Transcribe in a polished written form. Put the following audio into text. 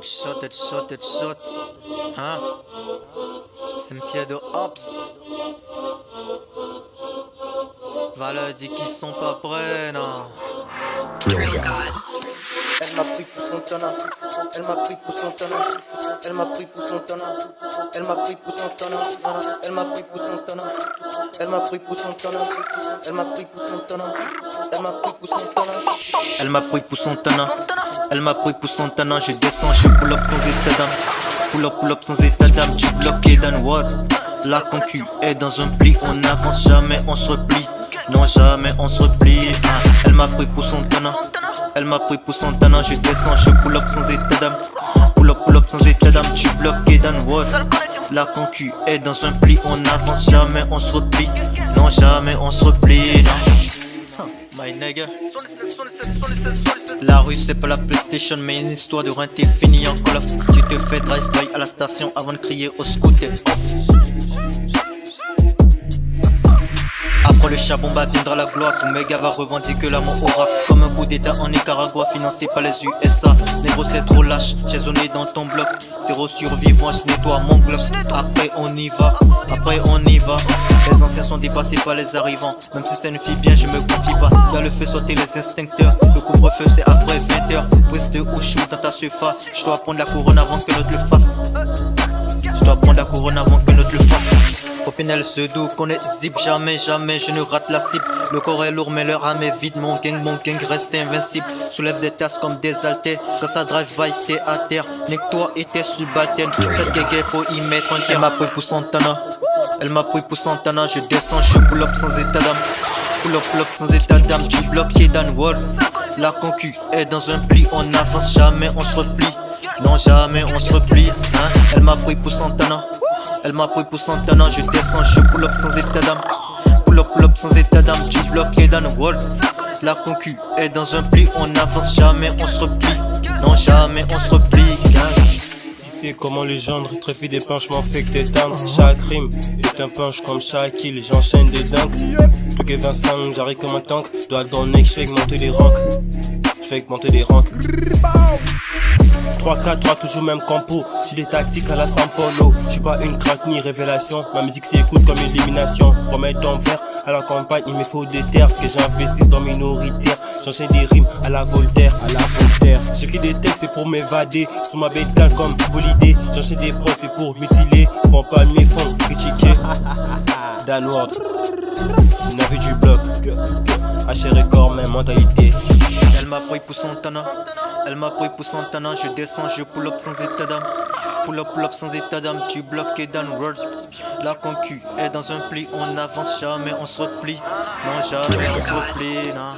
Headshot. Hein? Cimetière de Hops. Valeur dit qu'ils sont pas prêts, non. Elle m'a pris pour son tonnant, elle m'a pris pour son tonnant, elle m'a pris pour son tonnant, elle m'a pris pour son tonnant, elle m'a pris pour son tonnant, elle m'a pris pour son tonnant, elle m'a pris pour son tonnant, elle m'a pris pour son tonnant, Elle m'a pris pour son tonnant, elle m'a pris pour son tonnant. Je descends, je pull up sans état d'âme, pull up sans état d'âme. Tu bloqué dans what? La concu est dans un pli, on avance jamais, on se replie. Non jamais on se replie. Elle m'a pris pour son tonnant, elle m'a pris pour son tonnant. Je descends, je pull up sans état d'âme, pull up sans état d'âme. Tu bloqué dans what? La concu est dans un pli, on avance jamais, on se replie. Non jamais on se replie. Non. My nigga. La rue c'est pas la PlayStation mais une histoire de renter fini en Call of. Tu te fais drive-by à la station avant de crier au scooter. Après le charbon viendra la gloire. Tout méga va revendiquer l'amour aura. Comme un coup d'état en Nicaragua financé par les USA. Négro c'est trop lâche, j'ai zoné dans ton bloc. Zéro survivant, je nettoie mon bloc. Après on y va, après on y va. Les anciens sont dépassés par les arrivants. Même si ça ne fit bien, je me confie pas. Y'a le feu sauter les instincteurs. Le couvre-feu c'est après 20h. Prise de houchou dans ta surface. Je dois prendre la couronne avant que l'autre le fasse. Je dois prendre la couronne avant que l'autre le fasse. Opinel se doux qu'on est zip, jamais je ne rate la cible. Le corps est lourd mais le âme est vide. Mon gang reste invincible. Soulève des tasses comme des haltères. Quand ça drive by t'es à terre. Nique toi et t'es subalterne. Cette guéguerre faut y mettre un terme. Elle m'a pris pour son tana, elle m'a pris pour son tana. Je descends, je pull up sans état d'âme, pull up sans état d'âme. Tu bloqué dans le wall. La concu est dans un pli. On avance jamais, on se replie. Non jamais on se replie. Hein? Elle m'a pris pour son tana, elle m'a pris pour son tonnant. Je descends, je pull up sans état d'âme, pull up sans état d'âme. Tu bloqué dans le wall. La concu est dans un pli. On avance jamais, on se replie. Non jamais on se replie. C'est comment le genre treffit des planches m'en fait que t'éteindre. Chaque rime est un punch comme chaque kill. J'enchaîne des dunks. Tout est 25, j'arrive comme un tank. Doigt dans le nez, j'fais augmenter les ranks. J'fais augmenter les ranks. 3-4-3 toujours même campo. J'ai des tactiques à la San Paulo. J'suis pas une craque ni révélation. Ma musique s'écoute comme élimination. Remettre en verre à la campagne, il me faut des terres. Que j'investisse dans minoritaire. J'enchaîne des rimes à la Voltaire, à la Voltaire. J'écris des textes c'est pour m'évader. Sous ma bête calme comme Holiday. J'enchaîne des prods c'est pour mutiler. Font pas mes fonds, critiquer. Dan Ward, une avis du bloc. Haché record, même mentalité. Elle m'a pris pour son tana, elle m'a pris pour son tana. Je descends, je pull up sans état d'âme, pull up sans état d'âme. Tu bloqué dans le world. La concu est dans un pli. On avance jamais, on se replie. Non jamais on se replie, non.